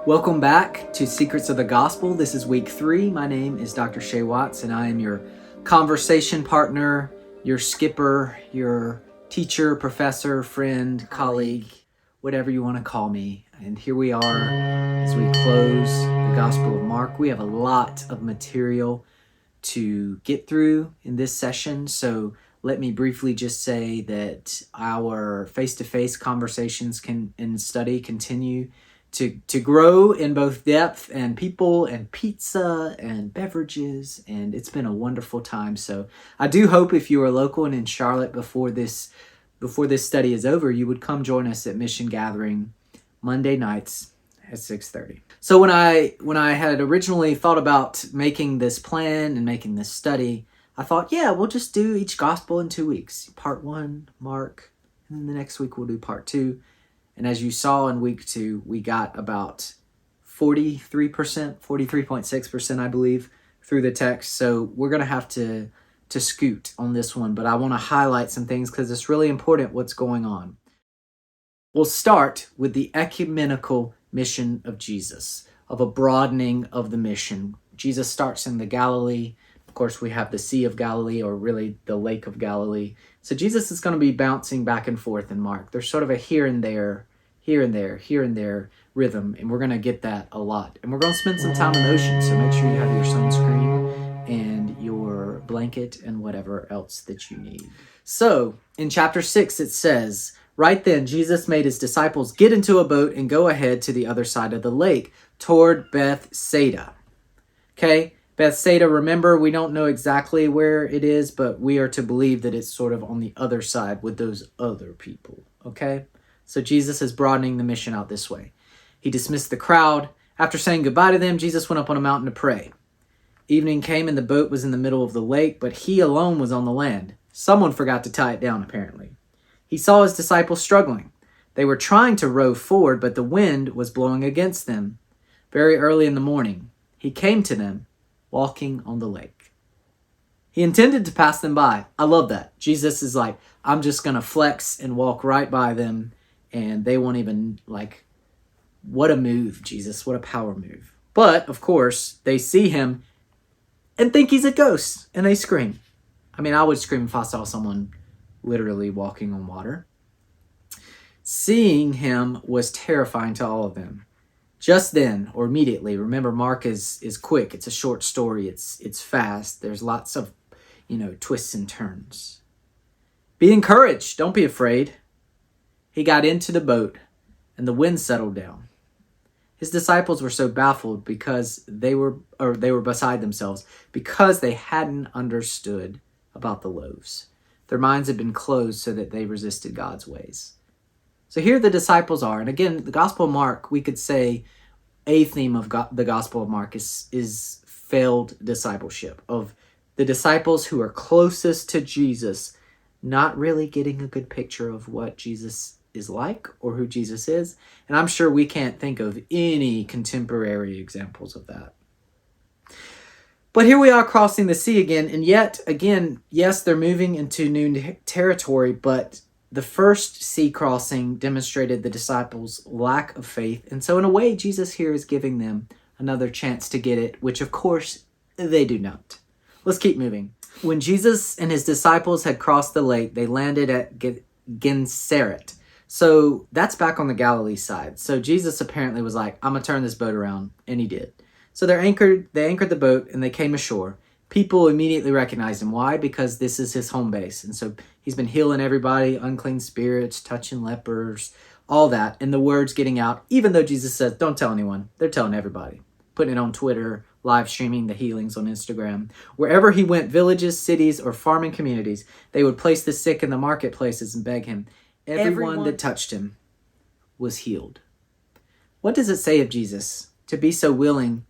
Welcome back to Secrets of the Gospel. This is week 3. My name is Dr. Shay Watts, and I am your conversation partner, your skipper, your teacher, professor, friend, colleague, whatever you want to call me. And here we are as we close the Gospel of Mark. We have a lot of material to get through in this session, so let me briefly just say that our face-to-face conversations and study continue to grow in both depth and people and pizza and beverages, and it's been a wonderful time. So I do hope if you are local and in Charlotte before this study is over, you would come join us at Mission Gathering Monday nights at 6:30. So when I had originally thought about making this plan and making this study, I thought, yeah, we'll just do each gospel in 2 weeks. Part 1, Mark, and then the next week we'll do part 2. And as you saw in week 2, we got about 43.6%, I believe, through the text. So we're going to have to scoot on this one, but I want to highlight some things because it's really important what's going on. We'll start with the ecumenical mission of Jesus, of a broadening of the mission. Jesus starts in the Galilee. Of course, we have the Sea of Galilee, or really the Lake of Galilee. So Jesus is going to be bouncing back and forth in Mark. There's sort of a here and there rhythm, and we're going to get that a lot. And we're going to spend some time in the ocean, so make sure you have your sunscreen and your blanket and whatever else that you need. So in chapter 6, it says, right then Jesus made his disciples get into a boat and go ahead to the other side of the lake toward Bethsaida. Okay, Bethsaida, remember, we don't know exactly where it is, but we are to believe that it's sort of on the other side with those other people, okay? So Jesus is broadening the mission out this way. He dismissed the crowd. After saying goodbye to them, Jesus went up on a mountain to pray. Evening came and the boat was in the middle of the lake, but he alone was on the land. Someone forgot to tie it down, apparently. He saw his disciples struggling. They were trying to row forward, but the wind was blowing against them. Very early in the morning, he came to them, walking on the lake. He intended to pass them by. I love that. Jesus is like, I'm just going to flex and walk right by them, and they won't even, what a move, Jesus. What a power move. But, of course, they see him and think he's a ghost, and they scream. I mean, I would scream if I saw someone literally walking on water. Seeing him was terrifying to all of them. Just then, or immediately, remember Mark is quick. It's a short story. It's fast. There's lots of, twists and turns. Be encouraged. Don't be afraid. He got into the boat, and the wind settled down. His disciples were so baffled because they were beside themselves because they hadn't understood about the loaves. Their minds had been closed so that they resisted God's ways. So here the disciples are. And again, the Gospel of Mark, we could say a theme of the Gospel of Mark is failed discipleship, of the disciples who are closest to Jesus not really getting a good picture of what Jesus is like or who Jesus is. And I'm sure we can't think of any contemporary examples of that. But here we are crossing the sea again, and yet again, yes, they're moving into new territory, but the first sea crossing demonstrated the disciples' lack of faith. And so in a way, Jesus here is giving them another chance to get it, which of course they do not. Let's keep moving. When Jesus and his disciples had crossed the lake, they landed at Gennesaret. So that's back on the Galilee side. So Jesus apparently was like, I'm going to turn this boat around, and he did. So they anchored the boat and they came ashore. People immediately recognized him. Why? Because this is his home base. And so he's been healing everybody, unclean spirits, touching lepers, all that. And the word's getting out, even though Jesus says, don't tell anyone. They're telling everybody. Putting it on Twitter, live streaming the healings on Instagram. Wherever he went, villages, cities, or farming communities, they would place the sick in the marketplaces and beg him. Everyone that touched him was healed. What does it say of Jesus to be so willing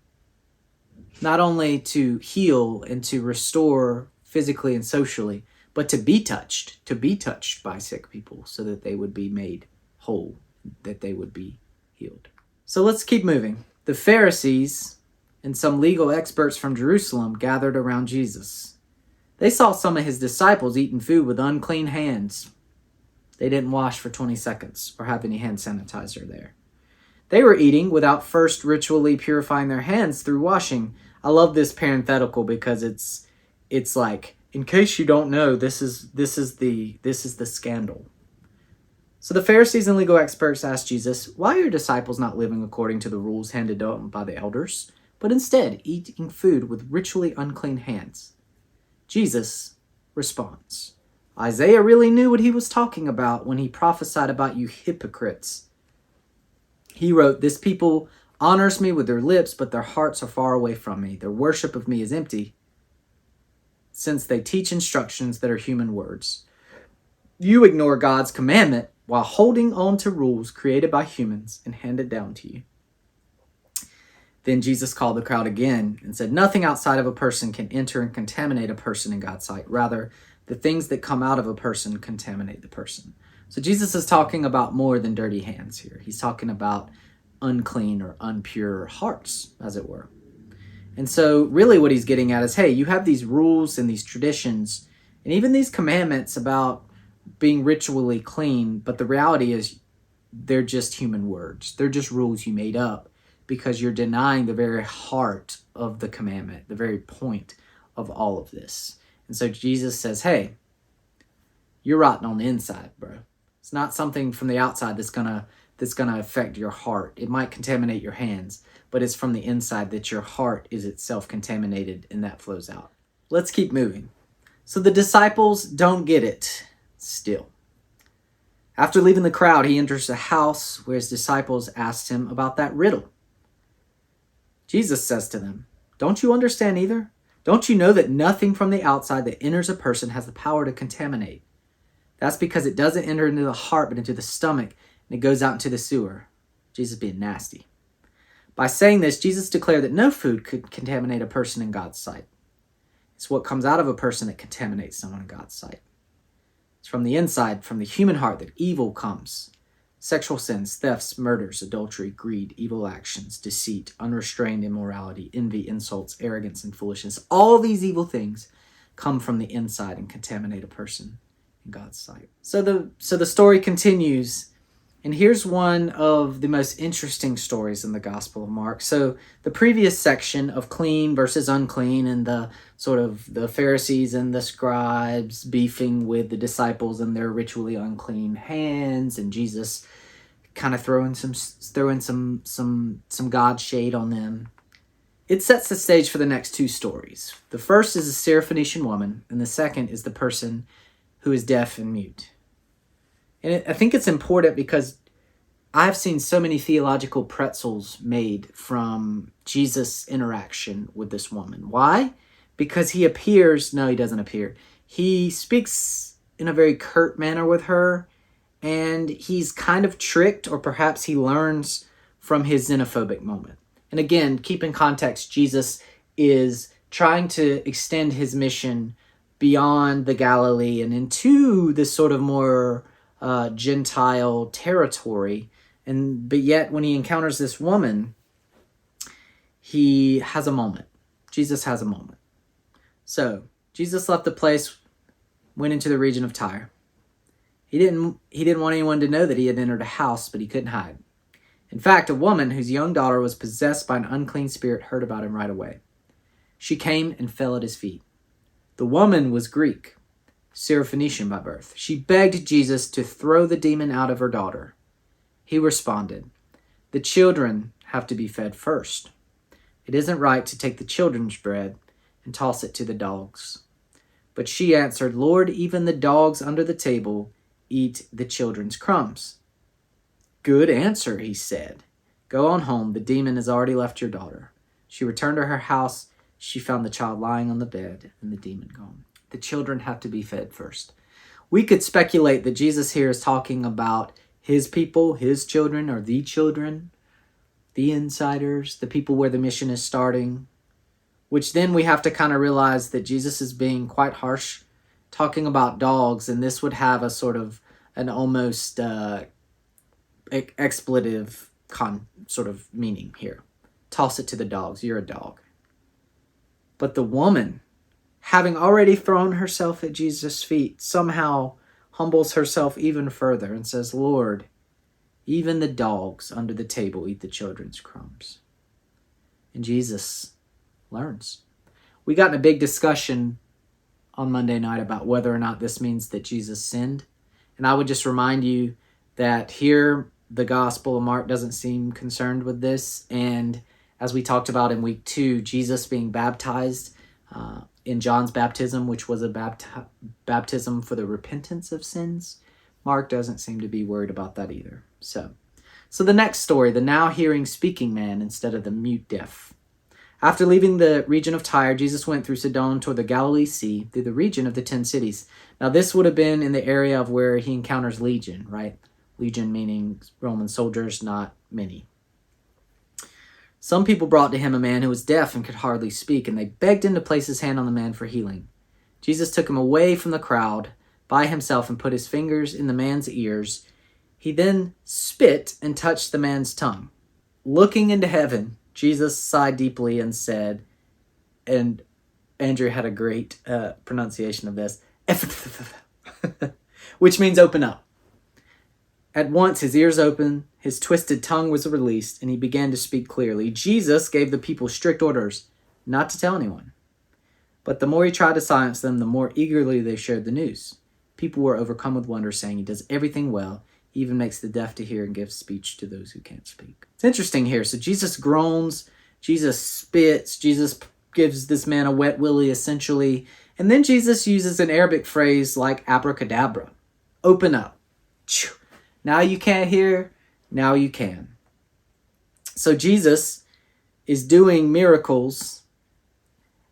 not only to heal and to restore physically and socially, but to be touched by sick people so that they would be made whole, that they would be healed? So let's keep moving. The Pharisees and some legal experts from Jerusalem gathered around Jesus. They saw some of his disciples eating food with unclean hands. They didn't wash for 20 seconds or have any hand sanitizer there. They were eating without first ritually purifying their hands through washing. I love this parenthetical because it's like, in case you don't know, this is the scandal. So the Pharisees and legal experts asked Jesus, "Why are your disciples not living according to the rules handed down by the elders, but instead eating food with ritually unclean hands?" Jesus responds, "Isaiah really knew what he was talking about when he prophesied about you hypocrites. He wrote, 'This people honors me with their lips, but their hearts are far away from me. Their worship of me is empty, since they teach instructions that are human words.' You ignore God's commandment while holding on to rules created by humans and handed down to you." Then Jesus called the crowd again and said, "Nothing outside of a person can enter and contaminate a person in God's sight. Rather, the things that come out of a person contaminate the person." So Jesus is talking about more than dirty hands here. He's talking about unclean or impure hearts, as it were. And so really what he's getting at is, hey, you have these rules and these traditions and even these commandments about being ritually clean, but the reality is they're just human words. They're just rules you made up because you're denying the very heart of the commandment, the very point of all of this. And so Jesus says, hey, you're rotten on the inside, bro. It's not something from the outside that's gonna affect your heart. It might contaminate your hands, but it's from the inside that your heart is itself contaminated and that flows out. Let's keep moving. So the disciples don't get it still. After leaving the crowd, he enters a house where his disciples asked him about that riddle. Jesus says to them, "Don't you understand either? Don't you know that nothing from the outside that enters a person has the power to contaminate? That's because it doesn't enter into the heart, but into the stomach, and it goes out into the sewer." Jesus being nasty. By saying this, Jesus declared that no food could contaminate a person in God's sight. It's what comes out of a person that contaminates someone in God's sight. It's from the inside, from the human heart, that evil comes. Sexual sins, thefts, murders, adultery, greed, evil actions, deceit, unrestrained immorality, envy, insults, arrogance, and foolishness. All these evil things come from the inside and contaminate a person in God's sight. So the story continues, and here's one of the most interesting stories in the Gospel of Mark. So the previous section of clean versus unclean and the sort of the Pharisees and the scribes beefing with the disciples and their ritually unclean hands, and Jesus kind of throwing some God shade on them. It sets the stage for the next two stories. The first is a Syrophoenician woman, and the second is the person who is deaf and mute. And I think it's important because I've seen so many theological pretzels made from Jesus' interaction with this woman. Why? Because he doesn't appear. He speaks in a very curt manner with her, and he's kind of tricked, or perhaps he learns from his xenophobic moment. And again, keep in context, Jesus is trying to extend his mission beyond the Galilee and into this sort of more Gentile territory. But yet when he encounters this woman, he has a moment. Jesus has a moment. So Jesus left the place, went into the region of Tyre. He didn't want anyone to know that he had entered a house, but he couldn't hide. In fact, a woman whose young daughter was possessed by an unclean spirit heard about him right away. She came and fell at his feet. The woman was Greek, Syrophoenician by birth. She begged Jesus to throw the demon out of her daughter. He responded, "The children have to be fed first. It isn't right to take the children's bread and toss it to the dogs." But she answered, "Lord, even the dogs under the table eat the children's crumbs." "Good answer," he said. "Go on home. The demon has already left your daughter." She returned to her house. She found the child lying on the bed and the demon gone. The children have to be fed first. We could speculate that Jesus here is talking about his people, his children, or the children, the insiders, the people where the mission is starting, which then we have to kind of realize that Jesus is being quite harsh, talking about dogs, and this would have a sort of an almost expletive sort of meaning here. Toss it to the dogs, you're a dog. But the woman, having already thrown herself at Jesus' feet, somehow humbles herself even further and says, "Lord, Even the dogs under the table eat the children's crumbs. And Jesus learns. We got in a big discussion on Monday night about whether or not this means that Jesus sinned. And I would just remind you that here the Gospel of Mark doesn't seem concerned with this. And as we talked about in week 2, Jesus being baptized in John's baptism, which was a baptism for the repentance of sins, Mark doesn't seem to be worried about that either. So the next story, the now hearing speaking man instead of the mute deaf. After leaving the region of Tyre, Jesus went through Sidon toward the Galilee Sea, through the region of the 10 cities. Now this would have been in the area of where he encounters legion, right? Legion meaning Roman soldiers, not many. Some people brought to him a man who was deaf and could hardly speak, and they begged him to place his hand on the man for healing. Jesus took him away from the crowd by himself and put his fingers in the man's ears. He then spit and touched the man's tongue. Looking into heaven, Jesus sighed deeply and said, and Andrew had a great pronunciation of this, which means open up. At once his ears opened, his twisted tongue was released, and he began to speak clearly. Jesus gave the people strict orders not to tell anyone. But the more he tried to silence them, the more eagerly they shared the news. People were overcome with wonder, saying, he does everything well. He even makes the deaf to hear and gives speech to those who can't speak. It's interesting here. So Jesus groans, Jesus spits, Jesus gives this man a wet willy, essentially. And then Jesus uses an Arabic phrase like abracadabra. Open up. Now you can't hear, now you can. So Jesus is doing miracles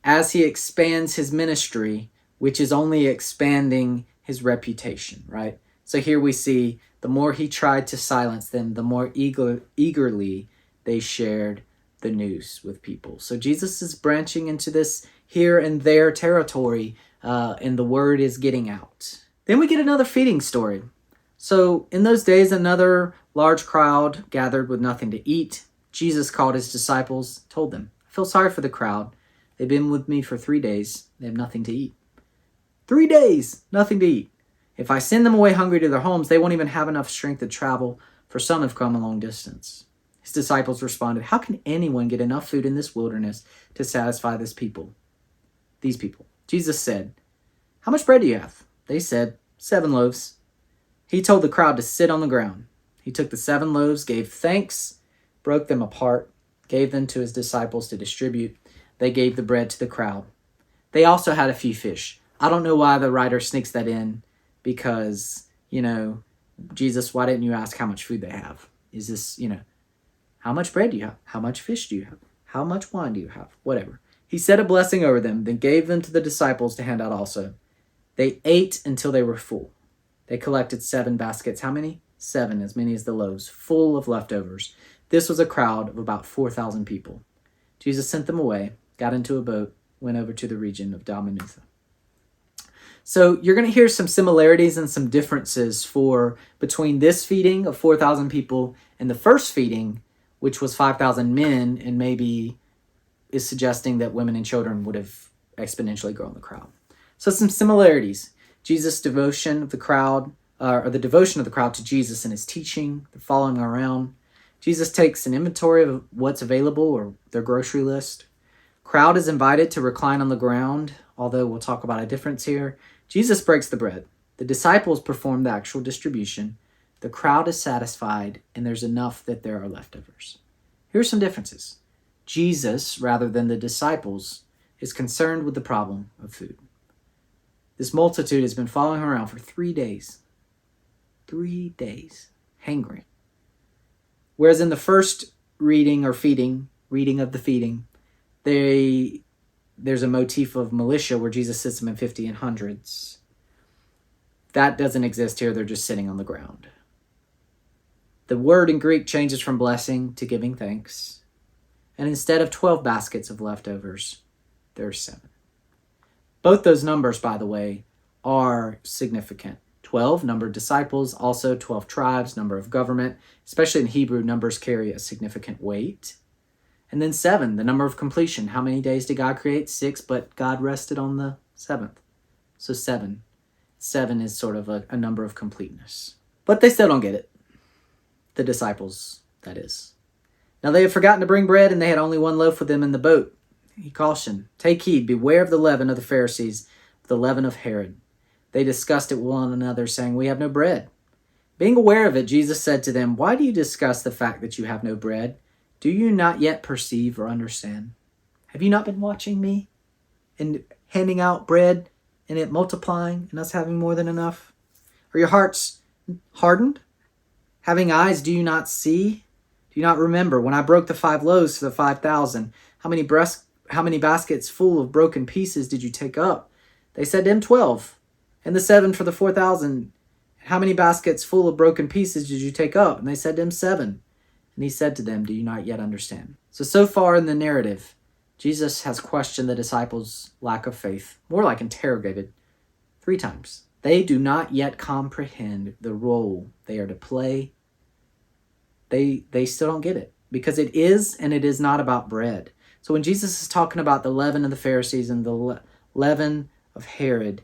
as he expands his ministry, which is only expanding his reputation, right? So here we see the more he tried to silence them, the more eagerly they shared the news with people. So Jesus is branching into this here and there territory, and the word is getting out. Then we get another feeding story. So in those days, another large crowd gathered with nothing to eat. Jesus called his disciples, told them, I feel sorry for the crowd. They've been with me for 3 days. They have nothing to eat. 3 days, nothing to eat. If I send them away hungry to their homes, they won't even have enough strength to travel, for some have come a long distance. His disciples responded, how can anyone get enough food in this wilderness to satisfy these people? Jesus said, how much bread do you have? They said, 7 loaves. He told the crowd to sit on the ground. He took the 7 loaves, gave thanks, broke them apart, gave them to his disciples to distribute. They gave the bread to the crowd. They also had a few fish. I don't know why the writer sneaks that in, because, Jesus, why didn't you ask how much food they have? Is this, how much bread do you have? How much fish do you have? How much wine do you have? Whatever. He said a blessing over them, then gave them to the disciples to hand out also. They ate until they were full. They collected 7 baskets. How many? 7, as many as the loaves, full of leftovers. This was a crowd of about 4,000 people. Jesus sent them away, got into a boat, went over to the region of Dalmanutha. So you're going to hear some similarities and some differences between this feeding of 4,000 people and the first feeding, which was 5,000 men, and maybe is suggesting that women and children would have exponentially grown the crowd. So some similarities. Jesus' devotion of the crowd, or the devotion of the crowd to Jesus and his teaching, the following around. Jesus takes an inventory of what's available, or their grocery list. Crowd is invited to recline on the ground, although we'll talk about a difference here. Jesus breaks the bread. The disciples perform the actual distribution. The crowd is satisfied, and there's enough that there are leftovers. Here are some differences. Jesus, rather than the disciples, is concerned with the problem of food. This multitude has been following him around for 3 days. 3 days. Hangry. Whereas in the first reading of the feeding, there's a motif of militia where Jesus sits them in 50 and hundreds. That doesn't exist here. They're just sitting on the ground. The word in Greek changes from blessing to giving thanks. And instead of 12 baskets of leftovers, there's 7. Both those numbers, by the way, are significant. 12, number of disciples, also 12 tribes, number of government. Especially in Hebrew, numbers carry a significant weight. And then 7, the number of completion. How many days did God create? 6, but God rested on the 7th. So 7. 7 is sort of a number of completeness. But they still don't get it. the disciples, that is. Now they had forgotten to bring bread, and they had only one loaf with them in the boat. He cautioned, "Take heed, beware of the leaven of the Pharisees, the leaven of Herod." They discussed it with one another, saying, "We have no bread." Being aware of it, Jesus said to them, "Why do you discuss the fact that you have no bread? Do you not yet perceive or understand? Have you not been watching me and handing out bread and it multiplying and us having more than enough? Are your hearts hardened? Having eyes, do you not see? Do you not remember when I broke the 5 loaves for the 5,000? How many baskets full of broken pieces did you take up?" They said to him, 12. "And the 7 for the 4,000? How many baskets full of broken pieces did you take up?" And they said to him, 7. And he said to them, "Do you not yet understand?" So far in the narrative, Jesus has questioned the disciples' lack of faith, more like interrogated, 3 times. They do not yet comprehend the role they are to play. They still don't get it, because it is and it is not about bread. So when Jesus is talking about the leaven of the Pharisees and the leaven of Herod,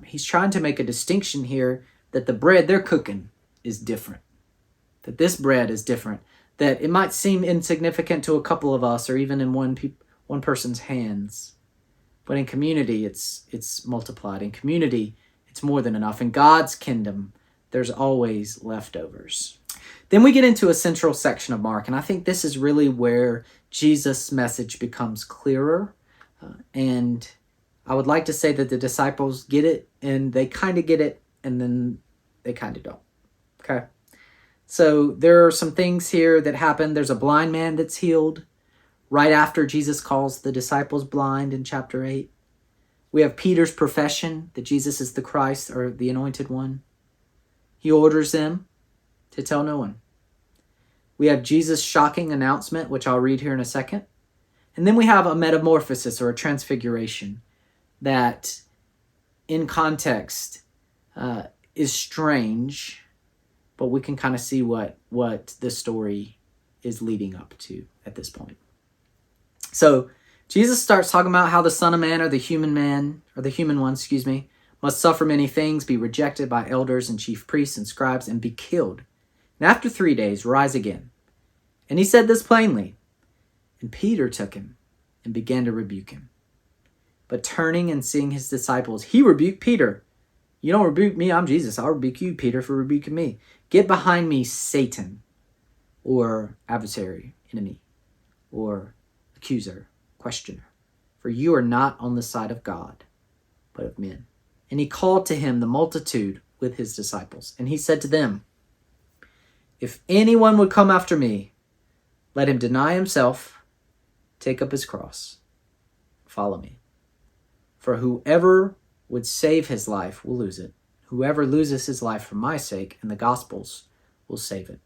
he's trying to make a distinction here that the bread they're cooking is different, that this bread is different, that it might seem insignificant to a couple of us or even in one person's hands, but in community it's multiplied. In community, it's more than enough. In God's kingdom, there's always leftovers. Then we get into a central section of Mark, and I think this is really where Jesus' message becomes clearer. And I would like to say that the disciples get it, and they kind of get it, and then they kind of don't. Okay? So there are some things here that happen. There's a blind man that's healed right after Jesus calls the disciples blind in chapter 8. We have Peter's profession that Jesus is the Christ or the Anointed One. He orders them to tell no one. We have Jesus' shocking announcement, which I'll read here in a second. And then we have a metamorphosis or a transfiguration that, in context, is strange, but we can kind of see what the story is leading up to at this point. So Jesus starts talking about how the Son of Man, or the human one, must suffer many things, be rejected by elders and chief priests and scribes, and be killed, and after 3 days rise again. And he said this plainly. And Peter took him and began to rebuke him. But turning and seeing his disciples, he rebuked Peter. "You don't rebuke me, I'm Jesus. I'll rebuke you, Peter, for rebuking me. Get behind me, Satan," or adversary, enemy, or accuser, questioner. "For you are not on the side of God, but of men." And he called to him the multitude with his disciples. And he said to them, "If anyone would come after me, let him deny himself, take up his cross, follow me. For whoever would save his life will lose it. Whoever loses his life for my sake and the gospel's will save it.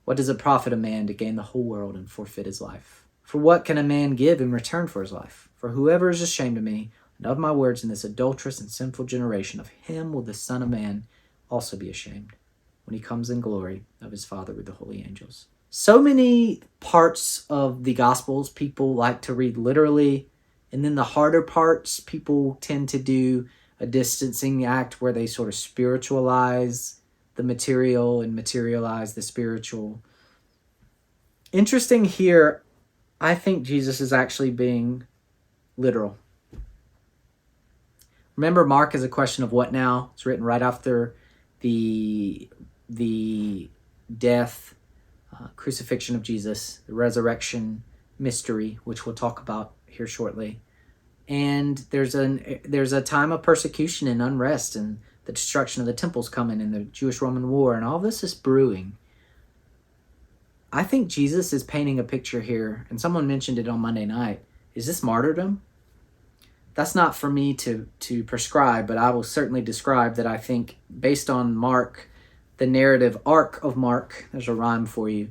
What does it profit a man to gain the whole world and forfeit his life? For what can a man give in return for his life? For whoever is ashamed of me and of my words in this adulterous and sinful generation, of him will the Son of Man also be ashamed, when he comes in glory of his Father with the holy angels." So many parts of the Gospels people like to read literally, and then the harder parts people tend to do a distancing act where they sort of spiritualize the material and materialize the spiritual. Interesting here, I think Jesus is actually being literal. Remember, Mark is a question of what now? It's written right after the death, crucifixion of Jesus, the resurrection mystery, which we'll talk about here shortly. And there's a time of persecution and unrest, and the destruction of the temple's coming, and the Jewish-Roman War, and all this is brewing. I think Jesus is painting a picture here, and someone mentioned it on Monday night. Is this martyrdom? That's not for me to prescribe, but I will certainly describe that I think, based on Mark, the narrative arc of Mark, there's a rhyme for you,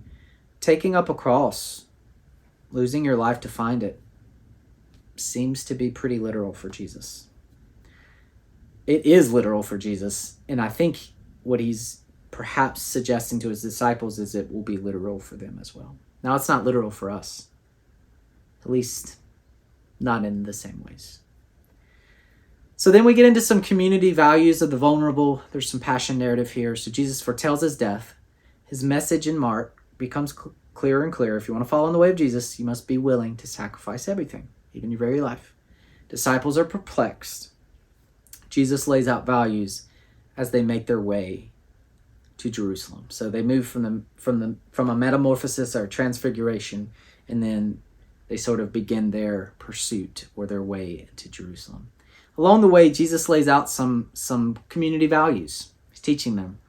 taking up a cross, losing your life to find it, seems to be pretty literal for Jesus. It is literal for Jesus, and I think what he's perhaps suggesting to his disciples is it will be literal for them as well. Now, it's not literal for us, at least not in the same ways. So then we get into some community values of the vulnerable. There's some passion narrative here. So Jesus foretells his death His message in Mark becomes clearer and clearer. If you want to follow in the way of Jesus, you must be willing to sacrifice everything, even your very life. Disciples are perplexed. Jesus lays out values as they make their way to Jerusalem. So they move from a metamorphosis or transfiguration, and then they sort of begin their pursuit or their way into Jerusalem. Along the way, Jesus lays out some community values. He's teaching them.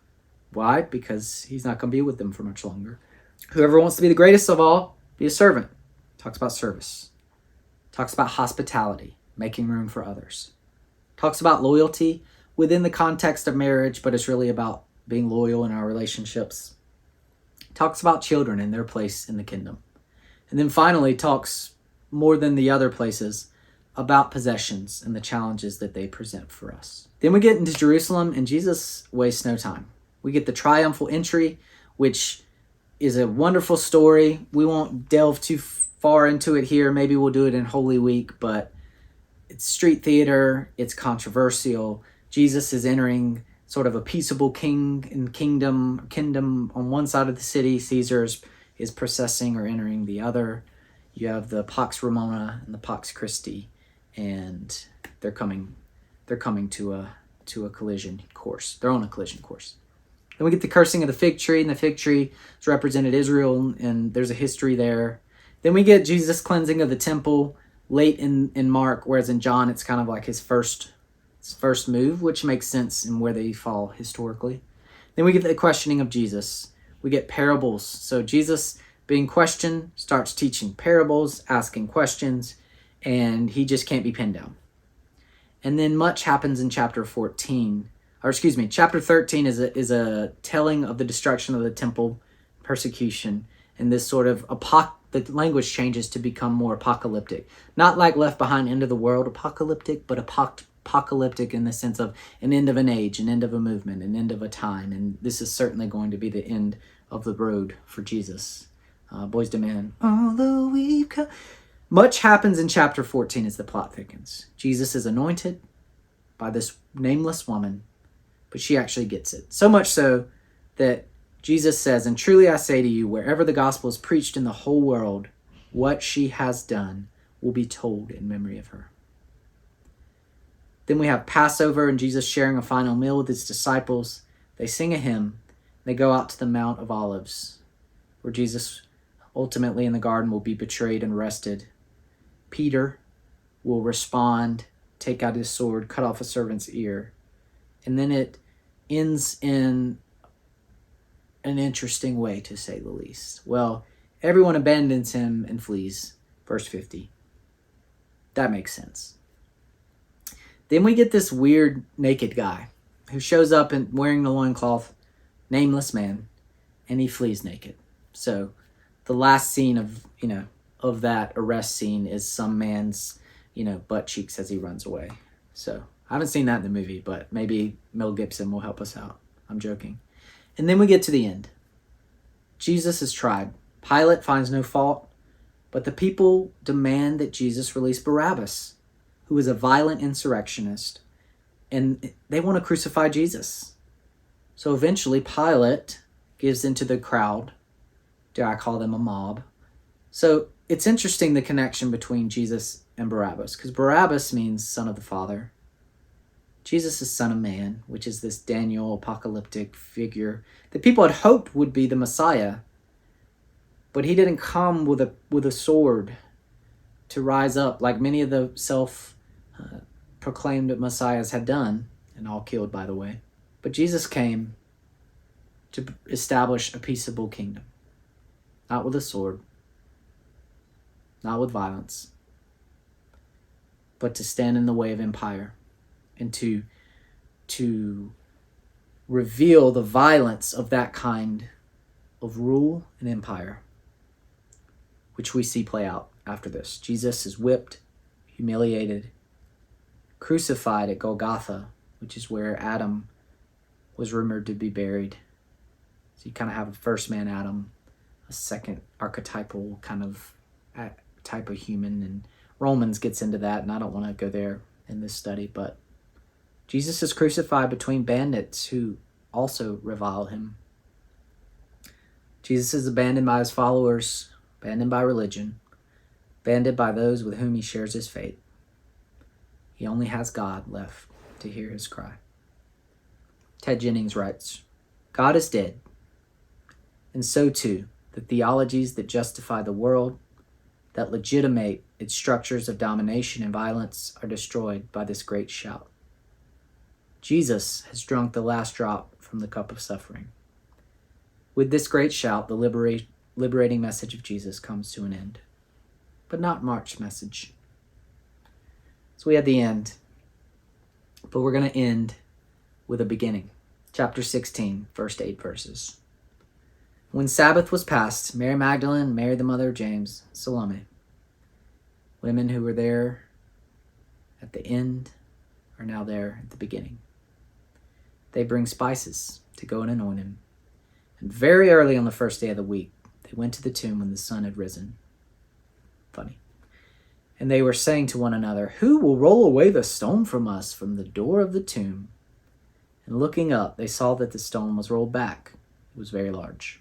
Why? Because he's not going to be with them for much longer. Whoever wants to be the greatest of all, be a servant. Talks about service. Talks about hospitality, making room for others. Talks about loyalty within the context of marriage, but it's really about being loyal in our relationships. Talks about children and their place in the kingdom. And then finally talks, more than the other places, about possessions and the challenges that they present for us. Then we get into Jerusalem, and Jesus wastes no time. We get the triumphal entry, which is a wonderful story. We won't delve too far into it here. Maybe we'll do it in Holy Week, but it's street theater. It's controversial. Jesus is entering sort of a peaceable king and kingdom on one side of the city. Caesar is processing or entering the other. You have the Pax Romana and the Pax Christi, and they're coming to a collision course. They're on a collision course. Then we get the cursing of the fig tree, and the fig tree is represented Israel, and there's a history there. Then we get Jesus' cleansing of the temple late in Mark, whereas in John it's kind of like his first move, which makes sense in where they fall historically. Then we get the questioning of Jesus. We get parables. So Jesus, being questioned, starts teaching parables, asking questions, and he just can't be pinned down. And then much happens in chapter 13. Chapter 13 is a telling of the destruction of the temple, persecution, and this sort of the language changes to become more apocalyptic. Not like Left Behind, end of the world apocalyptic, but apocalyptic in the sense of an end of an age, an end of a movement, an end of a time. And this is certainly going to be the end of the road for Jesus. Boys II Men. Although we've come. Much happens in chapter 14 as the plot thickens. Jesus is anointed by this nameless woman, but she actually gets it. So much so that Jesus says, "And truly I say to you, wherever the gospel is preached in the whole world, what she has done will be told in memory of her." Then we have Passover and Jesus sharing a final meal with his disciples. They sing a hymn. They go out to the Mount of Olives, where Jesus ultimately in the garden will be betrayed and arrested. Peter will respond, take out his sword, cut off a servant's ear. And then it ends in an interesting way, to say the least. Well, everyone abandons him and flees. Verse 50. That makes sense. Then we get this weird naked guy who shows up and wearing the loincloth, nameless man, and he flees naked. So the last scene of that arrest scene is some man's, butt cheeks as he runs away. So I haven't seen that in the movie, but maybe Mel Gibson will help us out. I'm joking. And then we get to the end. Jesus is tried. Pilate finds no fault, but the people demand that Jesus release Barabbas, who is a violent insurrectionist, and they want to crucify Jesus. So eventually Pilate gives into the crowd. Dare I call them a mob? So it's interesting, the connection between Jesus and Barabbas, because Barabbas means son of the Father. Jesus is son of man, which is this Daniel apocalyptic figure that people had hoped would be the Messiah, but he didn't come with a sword to rise up like many of the self-proclaimed messiahs had done, and all killed, by the way. But Jesus came to establish a peaceable kingdom, not with a sword, not with violence, but to stand in the way of empire and to reveal the violence of that kind of rule and empire, which we see play out after this. Jesus is whipped, humiliated, crucified at Golgotha, which is where Adam was rumored to be buried. So you kind of have a first man Adam, a second archetypal kind of type of human, and Romans gets into that, and I don't want to go there in this study, but Jesus is crucified between bandits who also revile him. Jesus is abandoned by his followers, abandoned by religion, abandoned by those with whom he shares his fate. He only has God left to hear his cry. Ted Jennings writes, God is dead, and so too the theologies that justify the world, that legitimate its structures of domination and violence, are destroyed by this great shout. Jesus has drunk the last drop from the cup of suffering. With this great shout, the liberating message of Jesus comes to an end, but not Mark's message. So we had the end, but we're going to end with a beginning. Chapter 16, first 8 verses. When Sabbath was past, Mary Magdalene, Mary the mother of James, Salome, women who were there at the end are now there at the beginning. They bring spices to go and anoint him. And very early on the first day of the week, they went to the tomb when the sun had risen. Funny. And they were saying to one another, who will roll away the stone from us from the door of the tomb? And looking up, they saw that the stone was rolled back. It was very large.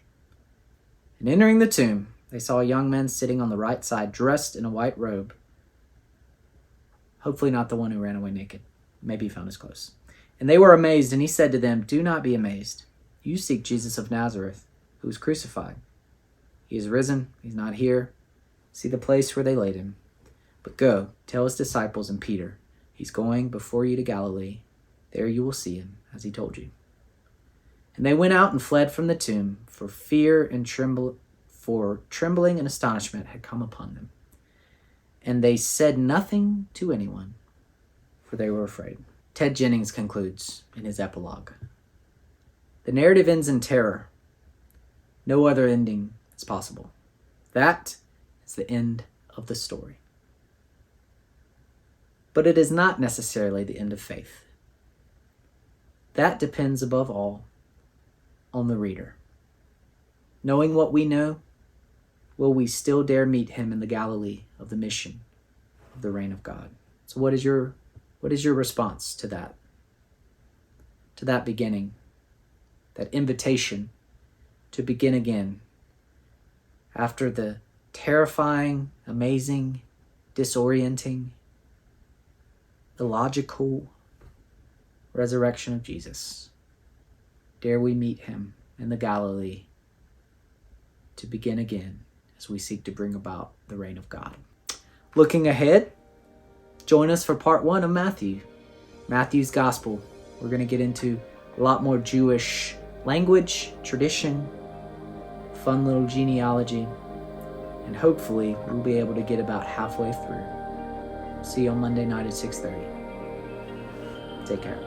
And entering the tomb, they saw a young man sitting on the right side, dressed in a white robe. Hopefully not the one who ran away naked. Maybe he found his clothes. And they were amazed, and he said to them, do not be amazed. You seek Jesus of Nazareth, who was crucified. He is risen. He's not here. See the place where they laid him. But go, tell his disciples and Peter, he's going before you to Galilee. There you will see him, as he told you. And they went out and fled from the tomb, for trembling and astonishment had come upon them. And they said nothing to anyone, for they were afraid. Ted Jennings concludes in his epilogue. The narrative ends in terror. No other ending is possible. That is the end of the story. But it is not necessarily the end of faith. That depends above all on the reader. Knowing what we know, will we still dare meet him in the Galilee of the mission of the reign of God? So what is your response to that? To that beginning, that invitation to begin again after the terrifying, amazing, disorienting, illogical resurrection of Jesus. Dare we meet him in the Galilee to begin again as we seek to bring about the reign of God. Looking ahead, join us for part 1 of Matthew's Gospel. We're going to get into a lot more Jewish language, tradition, fun little genealogy, and hopefully we'll be able to get about halfway through. See you on Monday night at 6:30. Take care.